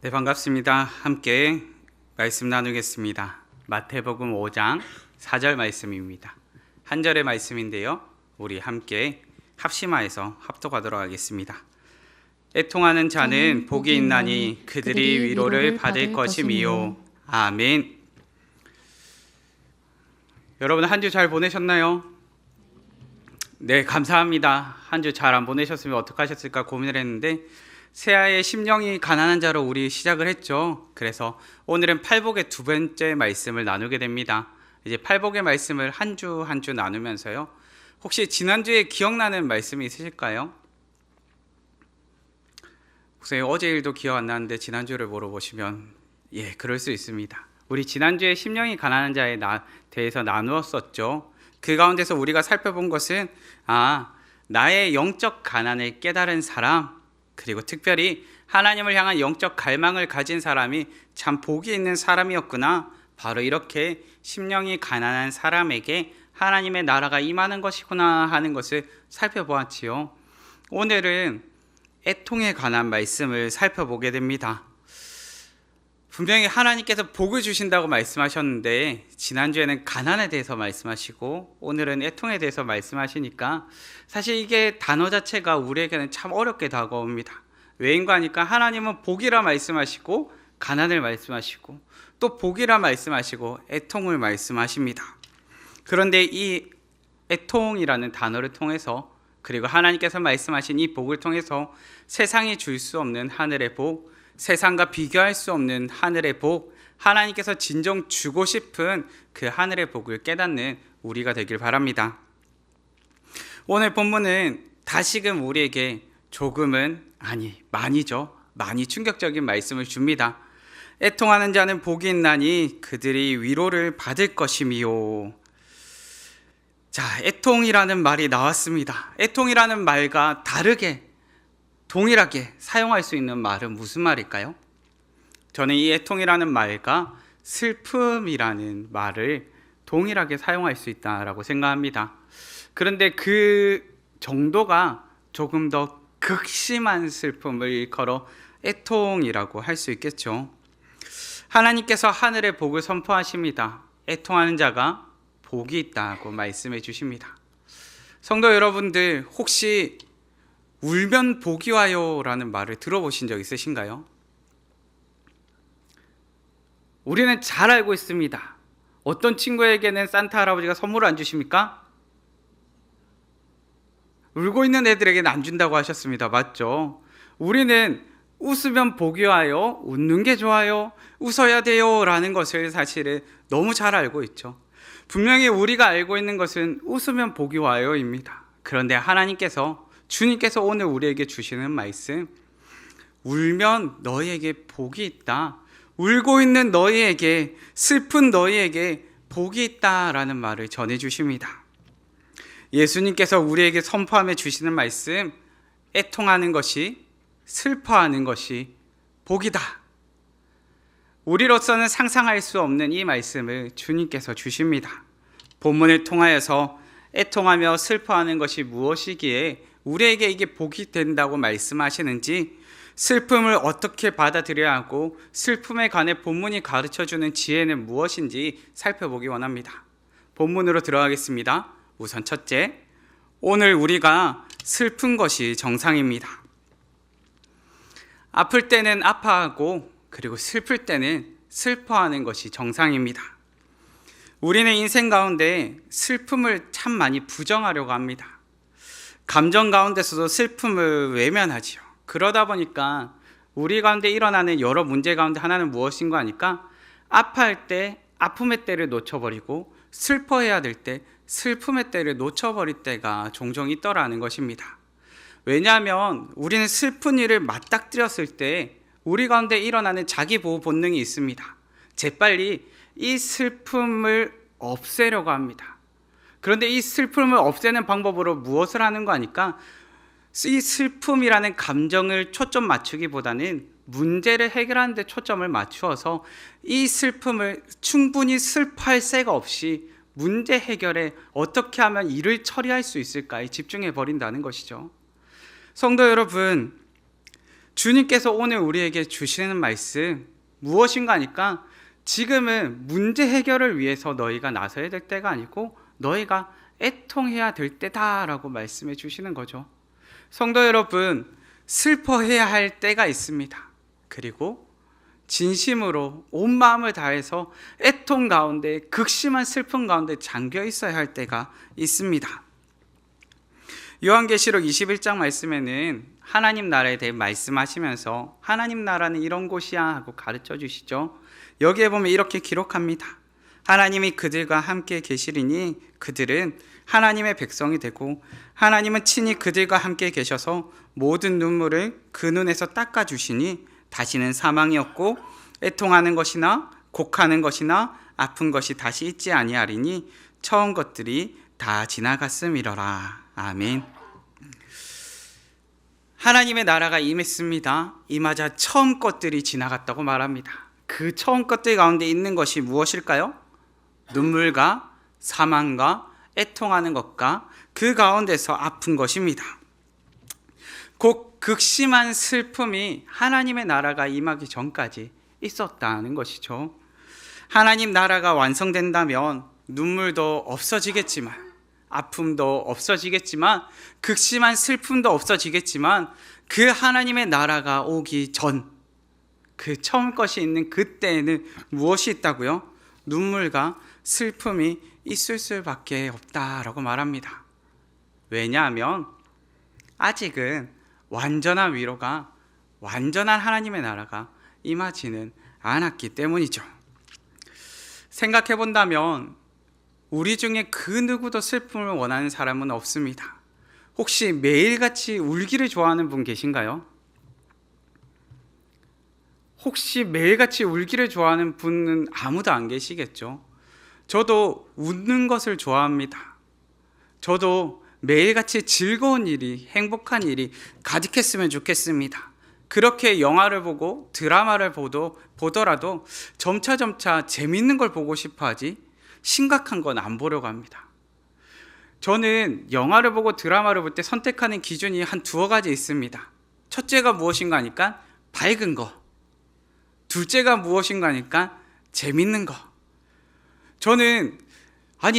네, 반갑습니다. 함께 말씀 나누겠습니다. 마태복음 5장 4절 말씀입니다. 한 절의 말씀인데요. 우리 함께 합심하여서 합독하도록 하겠습니다. 애통하는 자는 복이 있나니 그들이 위로를 받을 것임이요. 아멘. 여러분 한 주 잘 보내셨나요? 네, 감사합니다. 한 주 잘 안 보내셨으면 어떡하셨을까 고민을 했는데 새하의 심령이 가난한 자로 우리 시작을 했죠. 그래서 오늘은 팔복의 두 번째 말씀을 나누게 됩니다. 이제 팔복의 말씀을 한 주 한 주 나누면서요. 혹시 지난주에 기억나는 말씀이 있으실까요? 혹시 어제 일도 기억 안 나는데 지난주를 물어보시면 그럴 수 있습니다. 우리 지난주에 심령이 가난한 자에 대해서 나누었었죠. 그 가운데서 우리가 살펴본 것은 나의 영적 가난을 깨달은 사람, 그리고 특별히 하나님을 향한 영적 갈망을 가진 사람이 참 복이 있는 사람이었구나. 바로 이렇게 심령이 가난한 사람에게 하나님의 나라가 임하는 것이구나 하는 것을 살펴보았지요. 오늘은 애통에 관한 말씀을 살펴보게 됩니다. 분명히 하나님께서 복을 주신다고 말씀하셨는데 지난주에는 가난에 대해서 말씀하시고 오늘은 애통에 대해서 말씀하시니까 사실 이게 단어 자체가 우리에게는 참 어렵게 다가옵니다. 왜인가 하니까 하나님은 복이라 말씀하시고 가난을 말씀하시고 또 복이라 말씀하시고 애통을 말씀하십니다. 그런데 이 애통이라는 단어를 통해서 그리고 하나님께서 말씀하신 이 복을 통해서 세상이 줄 수 없는 하늘의 복, 세상과 비교할 수 없는 하늘의 복, 하나님께서 진정 주고 싶은 그 하늘의 복을 깨닫는 우리가 되길 바랍니다. 오늘 본문은 다시금 우리에게 조금은 많이죠. 많이 충격적인 말씀을 줍니다. 애통하는 자는 복이 있나니 그들이 위로를 받을 것임이요. 자, 애통이라는 말이 나왔습니다. 애통이라는 말과 다르게 동일하게 사용할 수 있는 말은 무슨 말일까요? 저는 이 애통이라는 말과 슬픔이라는 말을 동일하게 사용할 수 있다라고 생각합니다. 그런데 그 정도가 조금 더 극심한 슬픔을 일컬어 애통이라고 할 수 있겠죠. 하나님께서 하늘의 복을 선포하십니다. 애통하는 자가 복이 있다고 말씀해 주십니다. 성도 여러분들, 혹시 울면 복이 와요 라는 말을 들어보신 적 있으신가요? 우리는 잘 알고 있습니다. 어떤 친구에게는 산타 할아버지가 선물을 안 주십니까? 울고 있는 애들에게는 안 준다고 하셨습니다. 맞죠? 우리는 웃으면 복이 와요, 웃는 게 좋아요, 웃어야 돼요 라는 것을 사실은 너무 잘 알고 있죠. 분명히 우리가 알고 있는 것은 웃으면 복이 와요입니다. 그런데 주님께서 오늘 우리에게 주시는 말씀, 울면 너희에게 복이 있다, 울고 있는 너희에게, 슬픈 너희에게 복이 있다라는 말을 전해주십니다. 예수님께서 우리에게 선포하며 주시는 말씀, 애통하는 것이, 슬퍼하는 것이 복이다. 우리로서는 상상할 수 없는 이 말씀을 주님께서 주십니다. 본문을 통하여서 애통하며 슬퍼하는 것이 무엇이기에 우리에게 이게 복이 된다고 말씀하시는지, 슬픔을 어떻게 받아들여야 하고 슬픔에 관해 본문이 가르쳐주는 지혜는 무엇인지 살펴보기 원합니다. 본문으로 들어가겠습니다. 우선 첫째, 오늘 우리가 슬픈 것이 정상입니다. 아플 때는 아파하고 그리고 슬플 때는 슬퍼하는 것이 정상입니다. 우리는 인생 가운데 슬픔을 참 많이 부정하려고 합니다. 감정 가운데서도 슬픔을 외면하지요. 그러다 보니까 우리 가운데 일어나는 여러 문제 가운데 하나는 무엇인가 하니까 아파할 때 아픔의 때를 놓쳐버리고 슬퍼해야 될 때 슬픔의 때를 놓쳐버릴 때가 종종 있더라는 것입니다. 왜냐하면 우리는 슬픈 일을 맞닥뜨렸을 때 우리 가운데 일어나는 자기보호 본능이 있습니다. 재빨리 이 슬픔을 없애려고 합니다. 그런데 이 슬픔을 없애는 방법으로 무엇을 하는 거 아니까 이 슬픔이라는 감정을 초점 맞추기보다는 문제를 해결하는 데 초점을 맞추어서 이 슬픔을 충분히 슬퍼할 새가 없이 문제 해결에 어떻게 하면 일을 처리할 수 있을까에 집중해 버린다는 것이죠. 성도 여러분, 주님께서 오늘 우리에게 주시는 말씀 무엇인가 하니까 지금은 문제 해결을 위해서 너희가 나서야 될 때가 아니고 너희가 애통해야 될 때다라고 말씀해 주시는 거죠. 성도 여러분, 슬퍼해야 할 때가 있습니다. 그리고 진심으로 온 마음을 다해서 애통 가운데, 극심한 슬픔 가운데 잠겨 있어야 할 때가 있습니다. 요한계시록 21장 말씀에는 하나님 나라에 대해 말씀하시면서 하나님 나라는 이런 곳이야 하고 가르쳐 주시죠. 여기에 보면 이렇게 기록합니다. 하나님이 그들과 함께 계시리니 그들은 하나님의 백성이 되고 하나님은 친히 그들과 함께 계셔서 모든 눈물을 그 눈에서 닦아주시니 다시는 사망이 없고 애통하는 것이나 곡하는 것이나 아픈 것이 다시 있지 아니하리니 처음 것들이 다 지나갔음이러라. 아멘. 하나님의 나라가 임했습니다. 임하자 처음 것들이 지나갔다고 말합니다. 그 처음 것들 가운데 있는 것이 무엇일까요? 눈물과 사망과 애통하는 것과 그 가운데서 아픈 것입니다. 곧 극심한 슬픔이 하나님의 나라가 임하기 전까지 있었다는 것이죠. 하나님 나라가 완성된다면 눈물도 없어지겠지만, 아픔도 없어지겠지만, 극심한 슬픔도 없어지겠지만, 그 하나님의 나라가 오기 전, 그 처음 것이 있는 그때에는 무엇이 있다고요? 눈물과 슬픔이 있을 수밖에 없다라고 말합니다. 왜냐하면 아직은 완전한 위로가, 완전한 하나님의 나라가 임하지는 않았기 때문이죠. 생각해 본다면 우리 중에 그 누구도 슬픔을 원하는 사람은 없습니다. 혹시 매일같이 울기를 좋아하는 분 계신가요? 혹시 매일같이 울기를 좋아하는 분은 아무도 안 계시겠죠. 저도 웃는 것을 좋아합니다. 저도 매일같이 즐거운 일이, 행복한 일이 가득했으면 좋겠습니다. 그렇게 영화를 보고 드라마를 보더라도 점차 재밌는 걸 보고 싶어 하지 심각한 건 안 보려고 합니다. 저는 영화를 보고 드라마를 볼 때 선택하는 기준이 한 두어 가지 있습니다. 첫째가 무엇인가 하니까 밝은 거, 둘째가 무엇인가 하니까 재밌는 거. 저는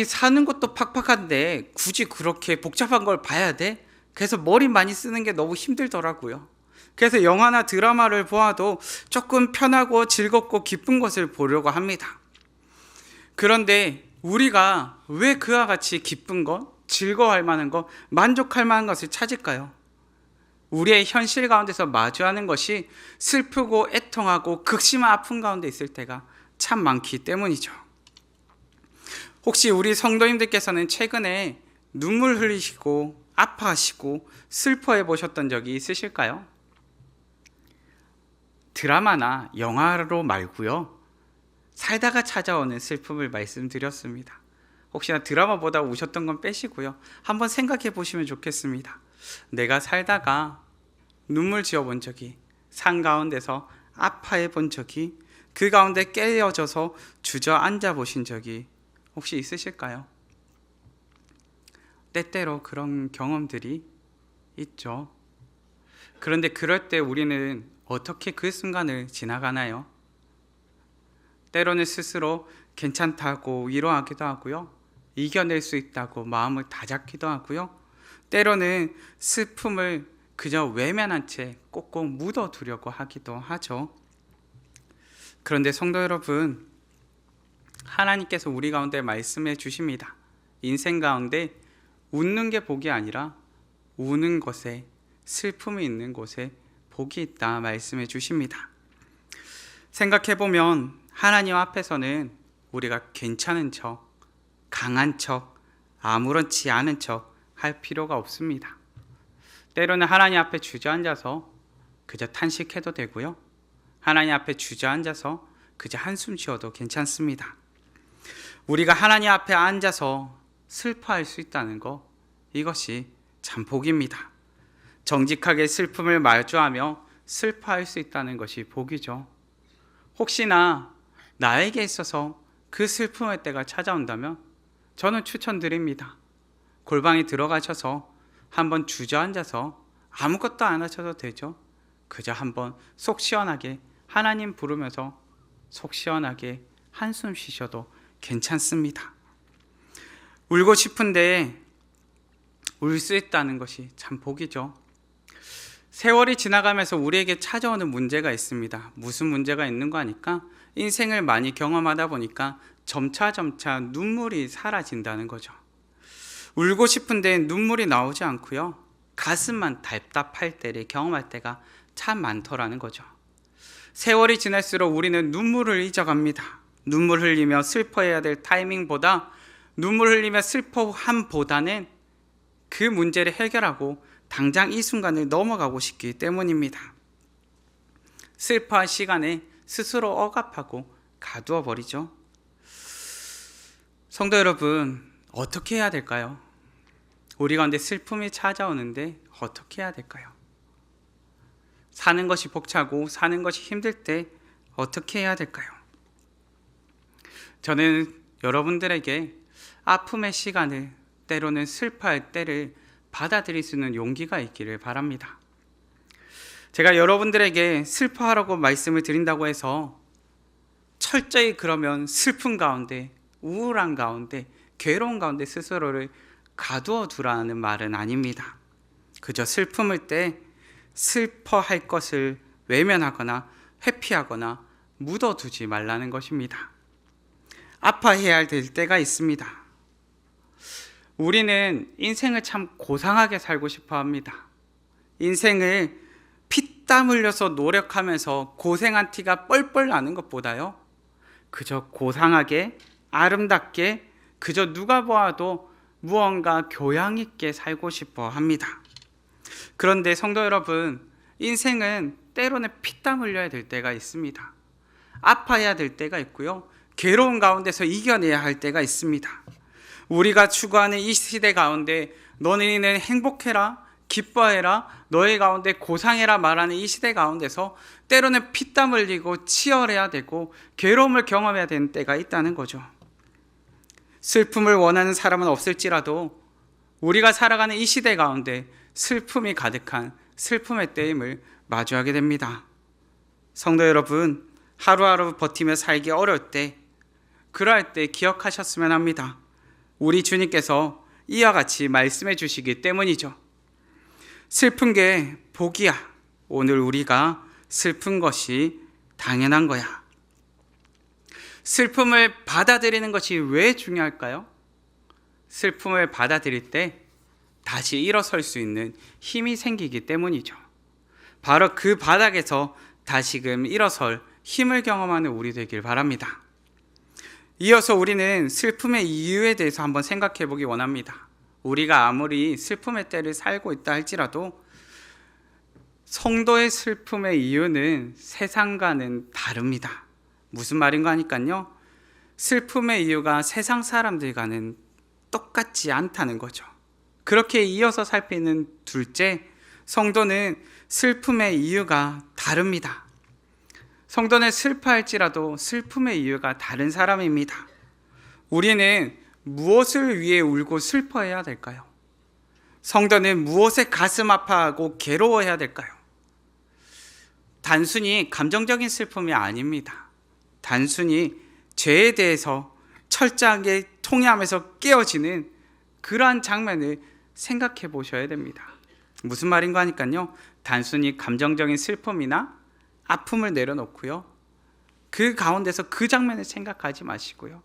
사는 것도 팍팍한데 굳이 그렇게 복잡한 걸 봐야 돼? 그래서 머리 많이 쓰는 게 너무 힘들더라고요. 그래서 영화나 드라마를 보아도 조금 편하고 즐겁고 기쁜 것을 보려고 합니다. 그런데 우리가 왜 그와 같이 기쁜 것, 즐거워할 만한 것, 만족할 만한 것을 찾을까요? 우리의 현실 가운데서 마주하는 것이 슬프고 애통하고 극심한 아픔 가운데 있을 때가 참 많기 때문이죠. 혹시 우리 성도님들께서는 최근에 눈물 흘리시고 아파하시고 슬퍼해 보셨던 적이 있으실까요? 드라마나 영화로 말고요, 살다가 찾아오는 슬픔을 말씀드렸습니다. 혹시나 드라마 보다 우셨던 건 빼시고요, 한번 생각해 보시면 좋겠습니다. 내가 살다가 눈물 지어 본 적이, 산 가운데서 아파해 본 적이, 그 가운데 깨어져서 주저앉아 보신 적이 혹시 있으실까요? 때때로 그런 경험들이 있죠. 그런데 그럴 때 우리는 어떻게 그 순간을 지나가나요? 때로는 스스로 괜찮다고 위로하기도 하고요, 이겨낼 수 있다고 마음을 다잡기도 하고요, 때로는 슬픔을 그저 외면한 채 꼭꼭 묻어두려고 하기도 하죠. 그런데 성도 여러분, 하나님께서 우리 가운데 말씀해 주십니다. 인생 가운데 웃는 게 복이 아니라 우는 것에, 슬픔이 있는 곳에 복이 있다 말씀해 주십니다. 생각해보면 하나님 앞에서는 우리가 괜찮은 척, 강한 척, 아무렇지 않은 척 할 필요가 없습니다. 때로는 하나님 앞에 주저앉아서 그저 탄식해도 되고요, 하나님 앞에 주저앉아서 그저 한숨 쉬어도 괜찮습니다. 우리가 하나님 앞에 앉아서 슬퍼할 수 있다는 것, 이것이 참 복입니다. 정직하게 슬픔을 마주하며 슬퍼할 수 있다는 것이 복이죠. 혹시나 나에게 있어서 그 슬픔의 때가 찾아온다면 저는 추천드립니다. 골방에 들어가셔서 한번 주저앉아서 아무것도 안 하셔도 되죠. 그저 한번 속 시원하게 하나님 부르면서 속 시원하게 한숨 쉬셔도 괜찮습니다. 울고 싶은데 울 수 있다는 것이 참 복이죠. 세월이 지나가면서 우리에게 찾아오는 문제가 있습니다. 무슨 문제가 있는 거 아니까? 인생을 많이 경험하다 보니까 점차 눈물이 사라진다는 거죠. 울고 싶은데 눈물이 나오지 않고요, 가슴만 답답할 때를 경험할 때가 참 많더라는 거죠. 세월이 지날수록 우리는 눈물을 잊어갑니다. 눈물 흘리며 슬퍼해야 될 타이밍보다 눈물 흘리며 슬퍼함보다는 그 문제를 해결하고 당장 이 순간을 넘어가고 싶기 때문입니다. 슬퍼할 시간에 스스로 억압하고 가두어 버리죠. 성도 여러분, 어떻게 해야 될까요? 우리 가운데 슬픔이 찾아오는데 어떻게 해야 될까요? 사는 것이 벅차고 사는 것이 힘들 때 어떻게 해야 될까요? 저는 여러분들에게 아픔의 시간을, 때로는 슬퍼할 때를 받아들일 수 있는 용기가 있기를 바랍니다. 제가 여러분들에게 슬퍼하라고 말씀을 드린다고 해서 철저히 그러면 슬픔 가운데, 우울한 가운데, 괴로운 가운데 스스로를 가두어 두라는 말은 아닙니다. 그저 슬픔일 때 슬퍼할 것을 외면하거나 회피하거나 묻어두지 말라는 것입니다. 아파해야 될 때가 있습니다. 우리는 인생을 참 고상하게 살고 싶어 합니다. 인생을 피땀 흘려서 노력하면서 고생한 티가 뻘뻘 나는 것보다요, 그저 고상하게 아름답게 그저 누가 보아도 무언가 교양 있게 살고 싶어 합니다. 그런데 성도 여러분, 인생은 때로는 피땀 흘려야 될 때가 있습니다. 아파해야 될 때가 있고요, 괴로운 가운데서 이겨내야 할 때가 있습니다. 우리가 추구하는 이 시대 가운데 너희는 행복해라, 기뻐해라, 너희 가운데 고상해라 말하는 이 시대 가운데서 때로는 피땀 흘리고 치열해야 되고 괴로움을 경험해야 되는 때가 있다는 거죠. 슬픔을 원하는 사람은 없을지라도 우리가 살아가는 이 시대 가운데 슬픔이 가득한 슬픔의 때임을 마주하게 됩니다. 성도 여러분, 하루하루 버티며 살기 어려울 때, 그러할 때 기억하셨으면 합니다. 우리 주님께서 이와 같이 말씀해 주시기 때문이죠. 슬픈 게 복이야. 오늘 우리가 슬픈 것이 당연한 거야. 슬픔을 받아들이는 것이 왜 중요할까요? 슬픔을 받아들일 때 다시 일어설 수 있는 힘이 생기기 때문이죠. 바로 그 바닥에서 다시금 일어설 힘을 경험하는 우리 되길 바랍니다. 이어서 우리는 슬픔의 이유에 대해서 한번 생각해 보기 원합니다. 우리가 아무리 슬픔의 때를 살고 있다 할지라도 성도의 슬픔의 이유는 세상과는 다릅니다. 무슨 말인가 하니까요, 슬픔의 이유가 세상 사람들과는 똑같지 않다는 거죠. 그렇게 이어서 살피는 둘째, 성도는 슬픔의 이유가 다릅니다. 성도는 슬퍼할지라도 슬픔의 이유가 다른 사람입니다. 우리는 무엇을 위해 울고 슬퍼해야 될까요? 성도는 무엇에 가슴 아파하고 괴로워해야 될까요? 단순히 감정적인 슬픔이 아닙니다. 단순히 죄에 대해서 철저하게 통회하면서 깨어지는 그러한 장면을 생각해 보셔야 됩니다. 무슨 말인가 하니까요, 단순히 감정적인 슬픔이나 아픔을 내려놓고요, 그 가운데서 그 장면을 생각하지 마시고요,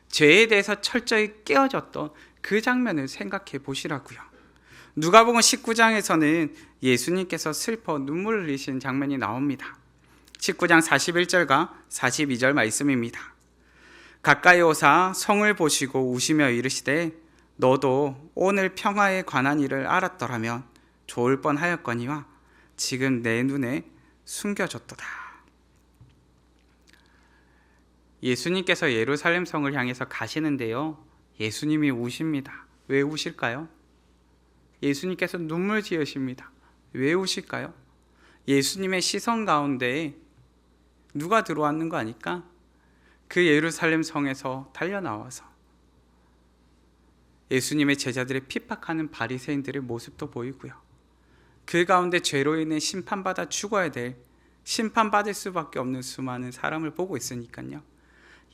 죄에 대해서 철저히 깨어졌던 그 장면을 생각해 보시라고요. 누가복음 19장에서는 예수님께서 슬퍼 눈물을 흘리신 장면이 나옵니다. 19장 41절과 42절 말씀입니다. 가까이 오사 성을 보시고 우시며 이르시되 너도 오늘 평화에 관한 일을 알았더라면 좋을 뻔하였거니와 지금 내 눈에 숨겨졌도다. 예수님께서 예루살렘 성을 향해서 가시는데요, 예수님이 우십니다. 왜 우실까요? 예수님께서 눈물 지으십니다. 왜 우실까요? 예수님의 시선 가운데 누가 들어왔는 거 아니까? 그 예루살렘 성에서 달려나와서 예수님의 제자들을 핍박하는 바리새인들의 모습도 보이고요, 그 가운데 죄로 인해 심판받아 죽어야 될, 심판받을 수밖에 없는 수많은 사람을 보고 있으니까요.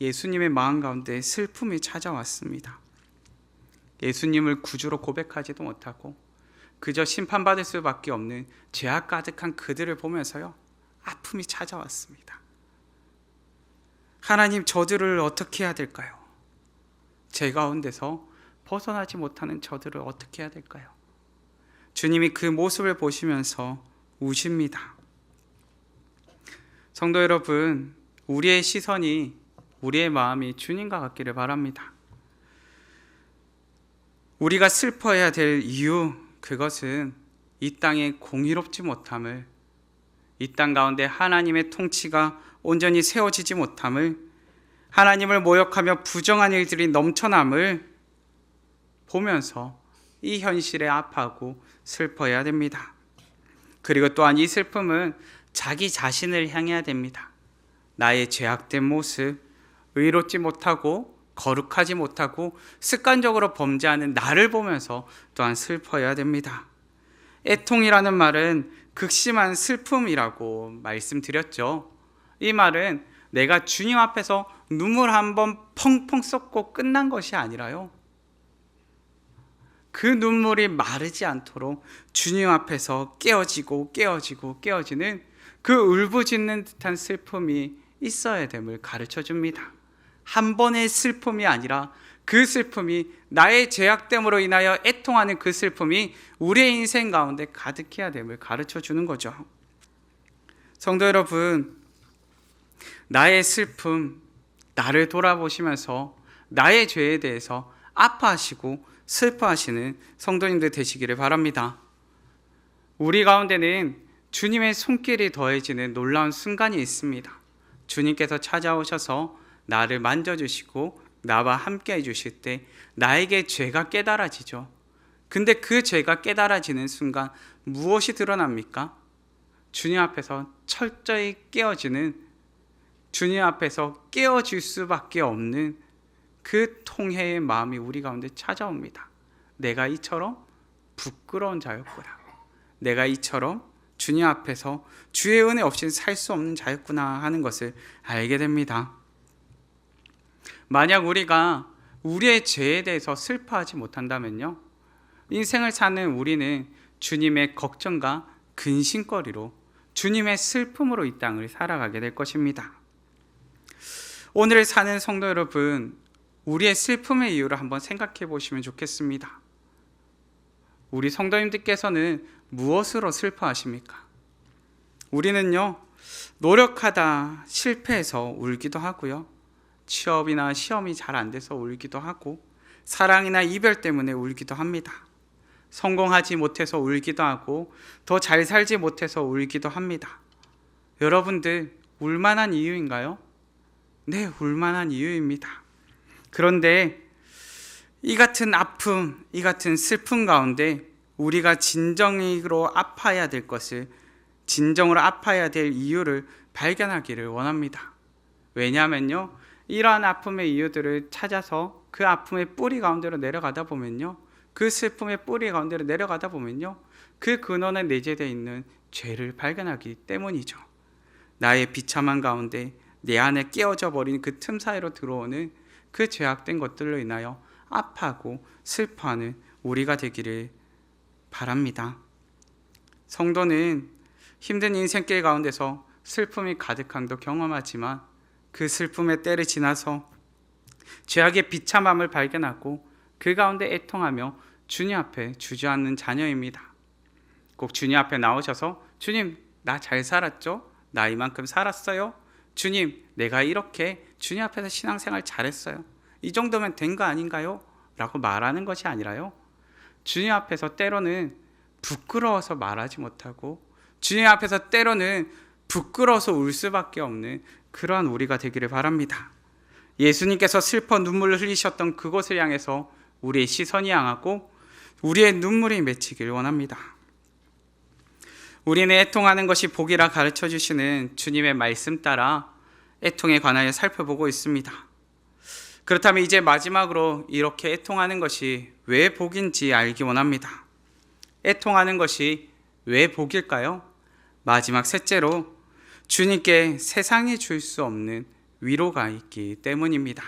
예수님의 마음 가운데 슬픔이 찾아왔습니다. 예수님을 구주로 고백하지도 못하고 그저 심판받을 수밖에 없는 죄악 가득한 그들을 보면서요, 아픔이 찾아왔습니다. 하나님, 저들을 어떻게 해야 될까요? 죄 가운데서 벗어나지 못하는 저들을 어떻게 해야 될까요? 주님이 그 모습을 보시면서 우십니다. 성도 여러분, 우리의 시선이, 우리의 마음이 주님과 같기를 바랍니다. 우리가 슬퍼해야 될 이유, 그것은 이 땅에 공의롭지 못함을, 이 땅 가운데 하나님의 통치가 온전히 세워지지 못함을, 하나님을 모욕하며 부정한 일들이 넘쳐남을 보면서 이 현실에 아파하고 슬퍼해야 됩니다. 그리고 또한 이 슬픔은 자기 자신을 향해야 됩니다. 나의 죄악된 모습, 의롭지 못하고 거룩하지 못하고 습관적으로 범죄하는 나를 보면서 또한 슬퍼해야 됩니다. 애통이라는 말은 극심한 슬픔이라고 말씀드렸죠. 이 말은 내가 주님 앞에서 눈물 한번 펑펑 쏟고 끝난 것이 아니라요, 그 눈물이 마르지 않도록 주님 앞에서 깨어지는 그 울부짖는 듯한 슬픔이 있어야 됨을 가르쳐 줍니다. 한 번의 슬픔이 아니라 그 슬픔이, 나의 죄악됨으로 인하여 애통하는 그 슬픔이 우리의 인생 가운데 가득해야 됨을 가르쳐 주는 거죠. 성도 여러분, 나의 슬픔, 나를 돌아보시면서 나의 죄에 대해서 아파하시고 슬퍼하시는 성도님들 되시기를 바랍니다. 우리 가운데는 주님의 손길이 더해지는 놀라운 순간이 있습니다. 주님께서 찾아오셔서 나를 만져주시고 나와 함께 해주실 때 나에게 죄가 깨달아지죠. 근데 그 죄가 깨달아지는 순간 무엇이 드러납니까? 주님 앞에서 철저히 깨어지는, 주님 앞에서 깨어질 수밖에 없는 그 통회의 마음이 우리 가운데 찾아옵니다. 내가 이처럼 부끄러운 자였구나, 내가 이처럼 주님 앞에서 주의 은혜 없이는 살 수 없는 자였구나 하는 것을 알게 됩니다. 만약 우리가 우리의 죄에 대해서 슬퍼하지 못한다면요, 인생을 사는 우리는 주님의 걱정과 근심거리로, 주님의 슬픔으로 이 땅을 살아가게 될 것입니다. 오늘 사는 성도 여러분, 우리의 슬픔의 이유를 한번 생각해 보시면 좋겠습니다. 우리 성도님들께서는 무엇으로 슬퍼하십니까? 우리는요, 노력하다 실패해서 울기도 하고요, 취업이나 시험이 잘 안 돼서 울기도 하고, 사랑이나 이별 때문에 울기도 합니다. 성공하지 못해서 울기도 하고, 더 잘 살지 못해서 울기도 합니다. 여러분들, 울만한 이유인가요? 네, 울만한 이유입니다. 그런데 이 같은 아픔, 이 같은 슬픔 가운데 우리가 진정으로 아파야 될 것을, 진정으로 아파야 될 이유를 발견하기를 원합니다. 왜냐하면요, 이러한 아픔의 이유들을 찾아서 그 아픔의 뿌리 가운데로 내려가다 보면요, 그 슬픔의 뿌리 가운데로 내려가다 보면요, 그 근원에 내재되어 있는 죄를 발견하기 때문이죠. 나의 비참한 가운데 내 안에 깨어져 버린 그 틈 사이로 들어오는 그 죄악된 것들로 인하여 아파하고 슬퍼하는 우리가 되기를 바랍니다. 성도는 힘든 인생길 가운데서 슬픔이 가득함도 경험하지만 그 슬픔의 때를 지나서 죄악의 비참함을 발견하고 그 가운데 애통하며 주님 앞에 주저앉는 자녀입니다. 꼭 주님 앞에 나오셔서 주님, 나 잘 살았죠? 나 이만큼 살았어요? 주님, 내가 이렇게 주님 앞에서 신앙생활 잘했어요. 이 정도면 된 거 아닌가요? 라고 말하는 것이 아니라요, 주님 앞에서 때로는 부끄러워서 말하지 못하고, 주님 앞에서 때로는 부끄러워서 울 수밖에 없는 그러한 우리가 되기를 바랍니다. 예수님께서 슬퍼 눈물을 흘리셨던 그곳을 향해서 우리의 시선이 향하고 우리의 눈물이 맺히길 원합니다. 우리는 애통하는 것이 복이라 가르쳐 주시는 주님의 말씀 따라 애통에 관하여 살펴보고 있습니다. 그렇다면 이제 마지막으로 이렇게 애통하는 것이 왜 복인지 알기 원합니다. 애통하는 것이 왜 복일까요? 마지막 셋째로 주님께 세상이 줄 수 없는 위로가 있기 때문입니다.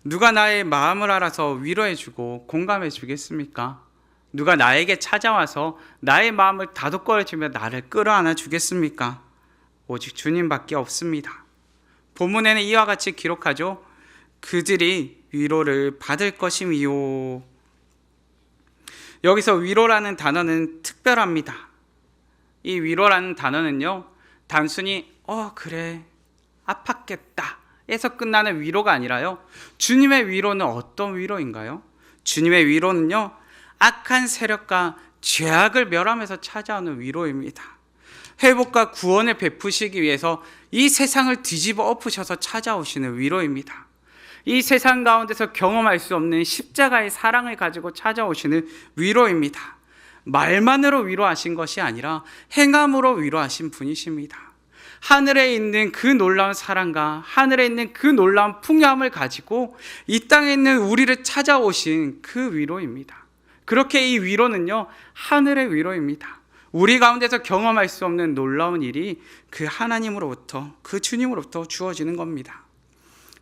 누가 나의 마음을 알아서 위로해주고 공감해주겠습니까? 누가 나에게 찾아와서 나의 마음을 다독거려주며 나를 끌어안아 주겠습니까? 오직 주님밖에 없습니다. 본문에는 이와 같이 기록하죠. 그들이 위로를 받을 것임이요. 여기서 위로라는 단어는 특별합니다. 이 위로라는 단어는요, 단순히 그래 아팠겠다 에서 끝나는 위로가 아니라요, 주님의 위로는 어떤 위로인가요? 주님의 위로는요, 악한 세력과 죄악을 멸하면서 찾아오는 위로입니다. 회복과 구원을 베푸시기 위해서 이 세상을 뒤집어 엎으셔서 찾아오시는 위로입니다. 이 세상 가운데서 경험할 수 없는 십자가의 사랑을 가지고 찾아오시는 위로입니다. 말만으로 위로하신 것이 아니라 행함으로 위로하신 분이십니다. 하늘에 있는 그 놀라운 사랑과 하늘에 있는 그 놀라운 풍요함을 가지고 이 땅에 있는 우리를 찾아오신 그 위로입니다. 그렇게 이 위로는요, 하늘의 위로입니다. 우리 가운데서 경험할 수 없는 놀라운 일이 그 하나님으로부터, 그 주님으로부터 주어지는 겁니다.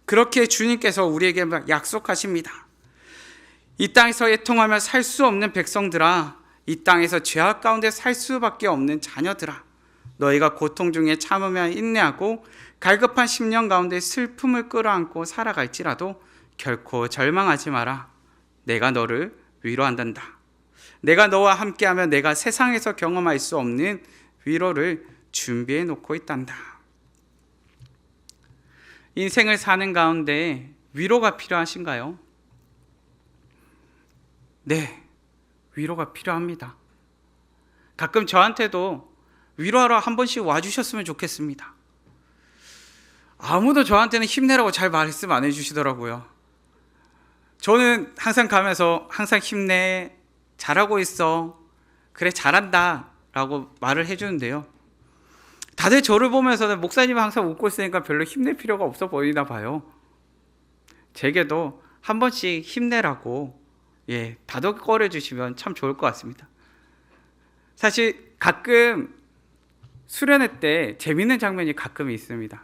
그렇게 주님께서 우리에게 약속하십니다. 이 땅에서 애통하며 살 수 없는 백성들아, 이 땅에서 죄악 가운데 살 수밖에 없는 자녀들아, 너희가 고통 중에 참으며 인내하고 갈급한 심령 가운데 슬픔을 끌어안고 살아갈지라도 결코 절망하지 마라. 내가 너를 위로한단다. 내가 너와 함께하며 내가 세상에서 경험할 수 없는 위로를 준비해 놓고 있단다. 인생을 사는 가운데 위로가 필요하신가요? 네, 위로가 필요합니다. 가끔 저한테도 위로하러 한 번씩 와주셨으면 좋겠습니다. 아무도 저한테는 힘내라고 잘 말씀 안 해주시더라고요. 저는 항상 가면서 항상 힘내, 잘하고 있어, 그래 잘한다 라고 말을 해주는데요, 다들 저를 보면서는 목사님은 항상 웃고 있으니까 별로 힘낼 필요가 없어 보이나 봐요. 제게도 한 번씩 힘내라고 다독거려 주시면 참 좋을 것 같습니다. 사실 가끔 수련회 때 재밌는 장면이 가끔 있습니다.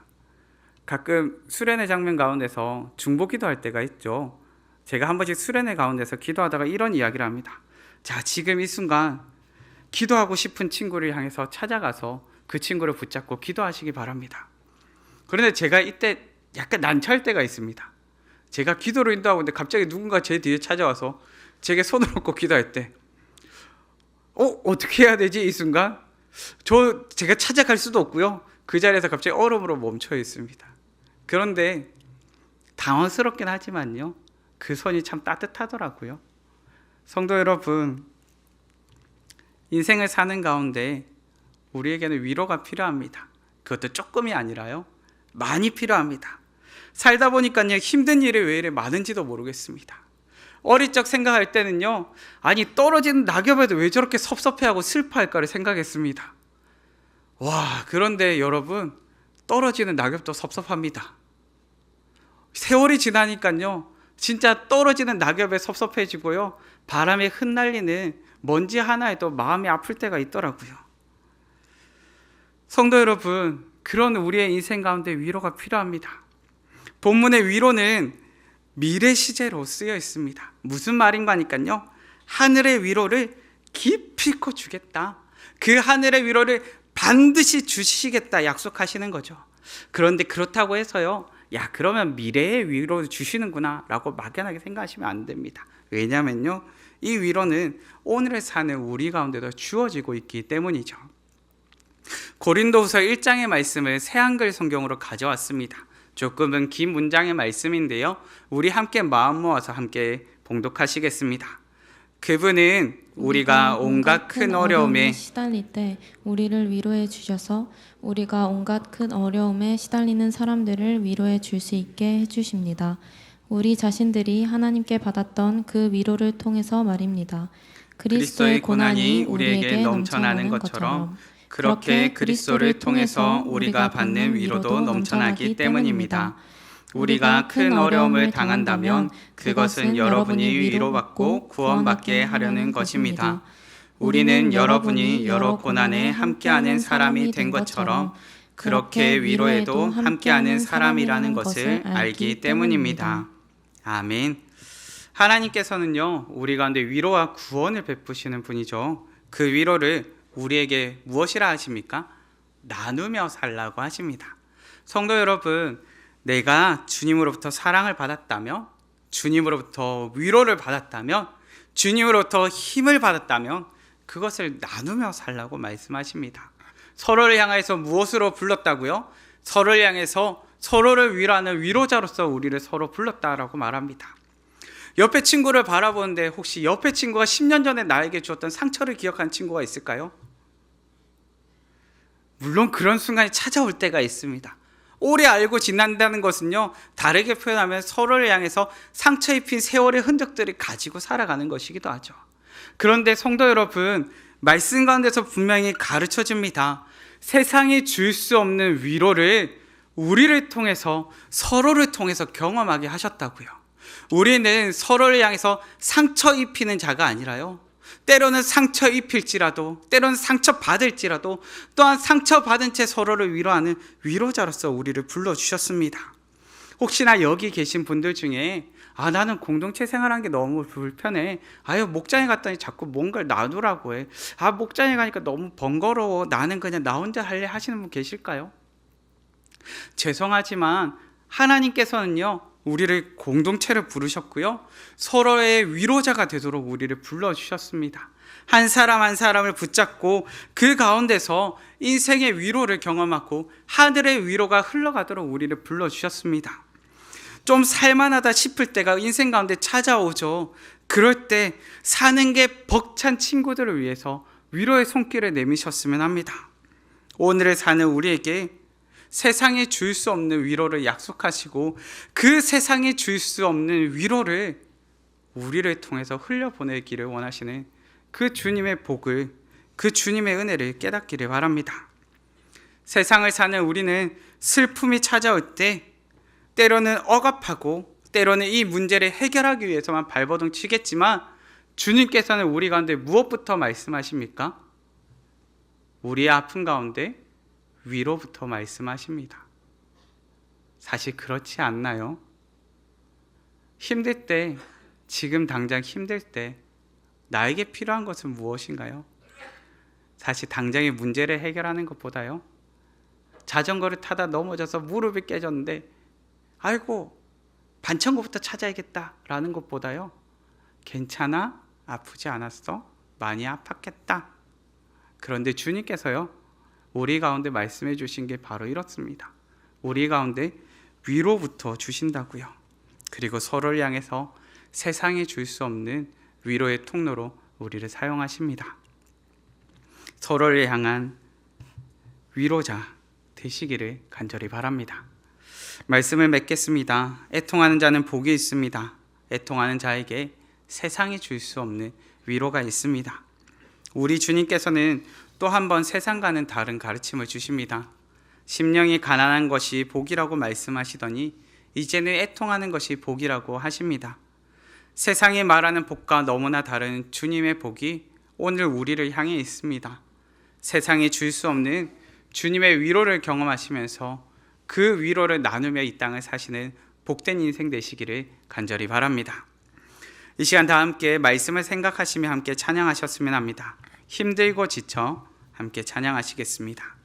가끔 수련회 장면 가운데서 중보기도 할 때가 있죠. 제가 한 번씩 수련회 가운데서 기도하다가 이런 이야기를 합니다. 자, 지금 이 순간 기도하고 싶은 친구를 향해서 찾아가서 그 친구를 붙잡고 기도하시기 바랍니다. 그런데 제가 이때 약간 난처할 때가 있습니다. 제가 기도를 인도하고 있는데 갑자기 누군가 제 뒤에 찾아와서 제게 손을 얹고 기도할 때 어떻게 해야 되지? 이 순간 제가 찾아갈 수도 없고요, 그 자리에서 갑자기 얼음으로 멈춰 있습니다. 그런데 당황스럽긴 하지만요, 그 손이 참 따뜻하더라고요. 성도 여러분, 인생을 사는 가운데 우리에게는 위로가 필요합니다. 그것도 조금이 아니라요, 많이 필요합니다. 살다 보니까요, 힘든 일이 왜 이래 많은지도 모르겠습니다. 어릴 적 생각할 때는요, 아니 떨어지는 낙엽에도 왜 저렇게 섭섭해하고 슬퍼할까를 생각했습니다. 그런데 여러분, 떨어지는 낙엽도 섭섭합니다. 세월이 지나니까요, 진짜 떨어지는 낙엽에 섭섭해지고요, 바람에 흩날리는 먼지 하나에도 마음이 아플 때가 있더라고요. 성도 여러분, 그런 우리의 인생 가운데 위로가 필요합니다. 본문의 위로는 미래 시제로 쓰여 있습니다. 무슨 말인가 하니까요, 하늘의 위로를 기필코 주겠다, 그 하늘의 위로를 반드시 주시겠다 약속하시는 거죠. 그런데 그렇다고 해서요, 그러면 미래의 위로를 주시는구나 라고 막연하게 생각하시면 안 됩니다. 왜냐면요, 이 위로는 오늘을 사는 우리 가운데도 주어지고 있기 때문이죠. 고린도후서 1장의 말씀을 새한글 성경으로 가져왔습니다. 조금은 긴 문장의 말씀인데요, 우리 함께 마음 모아서 함께 봉독하시겠습니다. 그분은 우리가 온갖 큰 어려움에 시달릴 때 우리를 위로해 주셔서 우리가 온갖 큰 어려움에 시달리는 사람들을 위로해 줄 수 있게 해주십니다. 우리 자신들이 하나님께 받았던 그 위로를 통해서 말입니다. 그리스도의 고난이 우리에게 넘쳐나는 것처럼 그렇게 그리스도를 통해서 우리가 받는 위로도 넘쳐나기 때문입니다. 우리가 큰 어려움을 당한다면 그것은 여러분이 위로받고 구원받게 하려는 것입니다. 우리는 여러분이 여러 고난에 함께하는 사람이 된 것처럼 그렇게 위로에도 함께하는 사람이라는 것을 알기 때문입니다. 아멘. 하나님께서는요, 우리 가운데 위로와 구원을 베푸시는 분이죠. 그 위로를 우리에게 무엇이라 하십니까? 나누며 살라고 하십니다. 성도 여러분, 내가 주님으로부터 사랑을 받았다면, 주님으로부터 위로를 받았다면, 주님으로부터 힘을 받았다면 그것을 나누며 살라고 말씀하십니다. 서로를 향해서 무엇으로 불렀다고요? 서로를 향해서 서로를 위로하는 위로자로서 우리를 서로 불렀다라고 말합니다. 옆에 친구를 바라보는데 혹시 옆에 친구가 10년 전에 나에게 주었던 상처를 기억하는 친구가 있을까요? 물론 그런 순간이 찾아올 때가 있습니다. 오래 알고 지낸다는 것은요, 다르게 표현하면 서로를 향해서 상처 입힌 세월의 흔적들을 가지고 살아가는 것이기도 하죠. 그런데 성도 여러분, 말씀 가운데서 분명히 가르쳐 줍니다. 세상이 줄 수 없는 위로를 우리를 통해서, 서로를 통해서 경험하게 하셨다고요. 우리는 서로를 향해서 상처 입히는 자가 아니라요, 때로는 상처 입힐지라도, 때로는 상처 받을지라도, 또한 상처 받은 채 서로를 위로하는 위로자로서 우리를 불러주셨습니다. 혹시나 여기 계신 분들 중에 나는 공동체 생활하는 게 너무 불편해. 목장에 갔더니 자꾸 뭔가를 나누라고 해. 목장에 가니까 너무 번거로워. 나는 그냥 나 혼자 할래 하시는 분 계실까요? 죄송하지만 하나님께서는요, 우리를 공동체를 부르셨고요, 서로의 위로자가 되도록 우리를 불러주셨습니다. 한 사람 한 사람을 붙잡고 그 가운데서 인생의 위로를 경험하고 하늘의 위로가 흘러가도록 우리를 불러주셨습니다. 좀 살만하다 싶을 때가 인생 가운데 찾아오죠. 그럴 때 사는 게 벅찬 친구들을 위해서 위로의 손길을 내미셨으면 합니다. 오늘을 사는 우리에게 세상에 줄 수 없는 위로를 약속하시고 그 세상에 줄 수 없는 위로를 우리를 통해서 흘려보내기를 원하시는 그 주님의 복을, 그 주님의 은혜를 깨닫기를 바랍니다. 세상을 사는 우리는 슬픔이 찾아올 때 때로는 억압하고 때로는 이 문제를 해결하기 위해서만 발버둥 치겠지만, 주님께서는 우리 가운데 무엇부터 말씀하십니까? 우리의 아픔 가운데 위로부터 말씀하십니다. 사실 그렇지 않나요? 힘들 때, 지금 당장 힘들 때 나에게 필요한 것은 무엇인가요? 사실 당장의 문제를 해결하는 것보다요, 자전거를 타다 넘어져서 무릎이 깨졌는데 반창고부터 찾아야겠다라는 것보다요, 괜찮아? 아프지 않았어? 많이 아팠겠다. 그런데 주님께서요, 우리 가운데 말씀해 주신 게 바로 이렇습니다. 우리 가운데 위로부터 주신다고요. 그리고 서로를 향해서 세상에 줄 수 없는 위로의 통로로 우리를 사용하십니다. 서로를 향한 위로자 되시기를 간절히 바랍니다. 말씀을 맺겠습니다. 애통하는 자는 복이 있습니다. 애통하는 자에게 세상이 줄 수 없는 위로가 있습니다. 우리 주님께서는 또 한 번 세상과는 다른 가르침을 주십니다. 심령이 가난한 것이 복이라고 말씀하시더니 이제는 애통하는 것이 복이라고 하십니다. 세상이 말하는 복과 너무나 다른 주님의 복이 오늘 우리를 향해 있습니다. 세상이 줄 수 없는 주님의 위로를 경험하시면서 그 위로를 나누며 이 땅을 사시는 복된 인생 되시기를 간절히 바랍니다. 이 시간 다 함께 말씀을 생각하시며 함께 찬양하셨으면 합니다. 힘들고 지쳐 함께 찬양하시겠습니다.